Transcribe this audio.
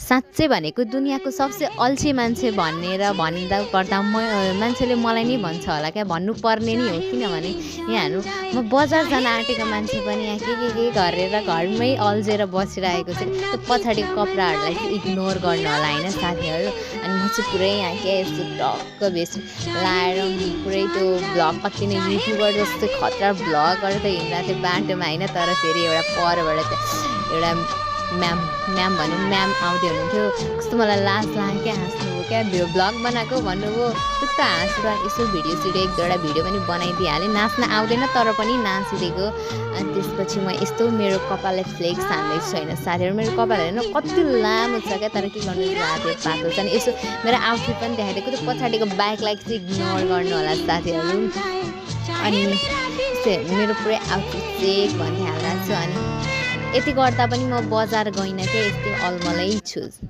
साँच्चै भनेको दुनियाँको सबसे अल्छी मान्छे भनेर भन्दा पर्दा मान्छेले मलाई नै भन्छ होला क्या, भन्नुपर्ने नै हो। किनभने यहाँहरू म बजार जान आँटेको मान्छे पनि यहाँ के गरेर घरमै अल्झेर बसिरहेको छु। त्यो पछाडिको कपडाहरूलाई चाहिँ इग्नोर गर्नु होला होइन साथीहरू। अनि म चाहिँ पुरै यहाँ क्या यस्तो टक्क भेस्ट लाएर पुरै त्यो भ्लग कति नै युट्युबर जस्तो खतरा भ्लग गरेर त हिँड्दा थियो बाटोमा होइन। तर फेरि एउटा परबाट चाहिँ एउटा म्याम भनौँ म्याम आउँदै हुनुहुन्थ्यो। कस्तो मलाई लाज लाग्यो क्या, हाँस्नुभयो क्या, भ्लग बनाएको भन्नुभयो। त्यस्तो हाँसेर यसो भिडियो एक दुईवटा भिडियो पनि बनाइदिइहालेँ। नाच्न आउँदैन तर पनि नाचिदिएको। अनि त्यसपछि म यस्तो मेरो कपाललाई फ्लेक्स हान्दैछु होइन साथीहरू। मेरो कपाल हेर्नु कति लामो छ क्या, तर के गर्नु लादे पातो छ नि। यसो मेरो आउटफिट पनि देखाइदिएको। त्यो पछाडिको बाइकलाई चाहिँ इग्नोर गर्नु होला साथीहरू। अनि मेरो पुरै आउटफिट चाहिँ भनिहाल्छु। अनि यति गर्दा पनि म बजार गइनँ क्या, यस्तै अलमलै छु।